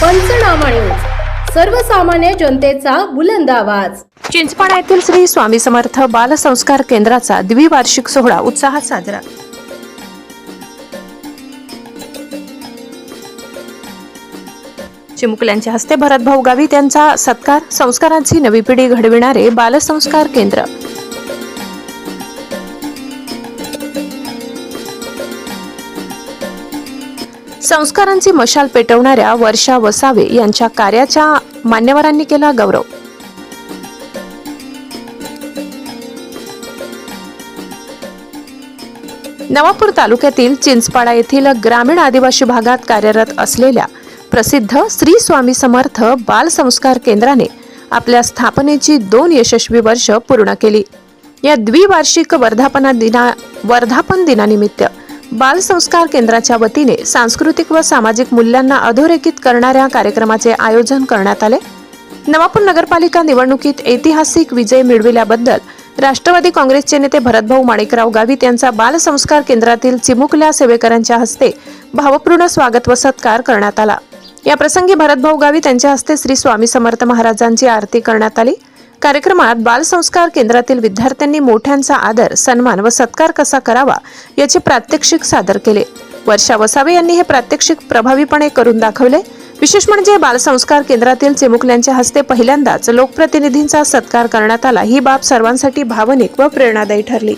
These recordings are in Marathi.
पंचनामा न्यूज, सर्वसामान्य जनतेचा बुलंद आवाज। चिंचपाडा येथील श्री स्वामी समर्थ बालसंस्कार केंद्राचा द्विवार्षिक सोहळा उत्साहात साजरा। चिमुकल्यांच्या हस्ते भरतभाऊ गावित यांचा सत्कार। संस्कारांची नवी पिढी घडविणारे बालसंस्कार केंद्र। संस्कारांची मशाल पेटवणाऱ्या वर्षा वसावे यांच्या कार्याच्या मान्यवरांनी केला गौरव। नवापूर तालुक्यातील चिंचपाडा येथील ग्रामीण आदिवासी भागात कार्यरत असलेल्या प्रसिद्ध श्री स्वामी समर्थ बालसंस्कार केंद्राने आपल्या स्थापनेची 2 यशस्वी वर्ष पूर्ण केली। या द्विवार्षिक वर्धापन दिनानिमित्त बालसंस्कार केंद्राच्या वतीने सांस्कृतिक व सामाजिक मूल्यांना अधोरेखित करणाऱ्या कार्यक्रमाचे आयोजन करण्यात आले। नवापूर नगरपालिका निवडणुकीत ऐतिहासिक विजय मिळविल्याबद्दल राष्ट्रवादी काँग्रेसचे नेते भरतभाऊ माणिकराव गावित यांचा बालसंस्कार केंद्रातील चिमुकल्या सेवेकरांच्या हस्ते भावपूर्ण स्वागत व सत्कार करण्यात आला। या प्रसंगी भरतभाऊ गावित यांच्या हस्ते श्री स्वामी समर्थ महाराजांची आरती करण्यात आली। कार्यक्रमात बालसंस्कार केंद्रातील विद्यार्थ्यांनी मोठ्यांचा आदर, सन्मान व सत्कार कसा करावा याचे प्रात्यक्षिक सादर केले। वर्षा वसावे यांनी हे प्रात्यक्षिक प्रभावीपणे करून दाखवले। विशेष म्हणजे बालसंस्कार केंद्रातील चिमुकल्यांच्या हस्ते पहिल्यांदाच लोकप्रतिनिधींचा सत्कार करण्यात आला। ही बाब सर्वांसाठी भावनिक व प्रेरणादायी ठरली।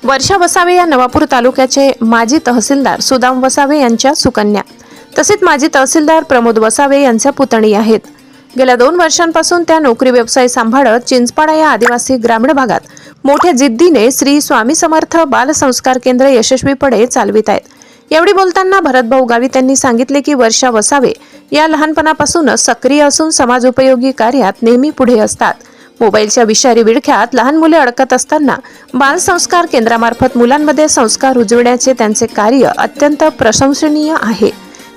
वर्षा वसावे या नवापूर तालुक्याचे माजी तहसीलदार सुदाम वसावे यांच्या सुकन्या, तसेच माजी तहसीलदार प्रमोद वसावे यांच्या पुतणी आहेत। गेल्या 2 वर्षांपासून त्या नोकरी व्यवसाय सांभाळत चिंचपाडा या आदिवासी ग्रामीण भागात मोठ्या जिद्दीने श्री स्वामी समर्थ बालसंस्कार केंद्र यशस्वीपणे चालवित आहेत। यावेळी बोलताना भरतभाऊ गावित यांनी सांगितले की वर्षा वसावे या लहानपणापासूनच सक्रिय असून समाज उपयोगी कार्यात नेहमी पुढे असतात। मोबाईलच्या विषारी विळख्यात लहान मुले अडकत असताना बालसंस्कार केंद्रामार्फत मुलांमध्ये संस्कार रुजविण्याचे त्यांचे कार्य अत्यंत प्रशंसनीय आहे।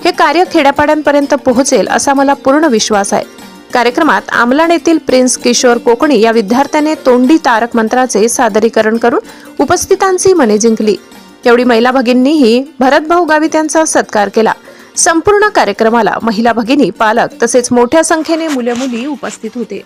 हे कार्य खेड्यापाड्यांपर्यंत पोहोचेल असा मला पूर्ण विश्वास आहे। कार्यक्रमात आमलाण येथील प्रिन्स किशोर कोकणी या विद्यार्थ्याने तोंडी तारक मंत्राचे सादरीकरण करून उपस्थितांची मने जिंकली। यावेळी महिला भगिनींनीही भरतभाऊ गावित यांचा सत्कार केला। संपूर्ण कार्यक्रमाला महिला भगिनी, पालक तसेच मोठ्या संख्येने मुले-मुली उपस्थित होते।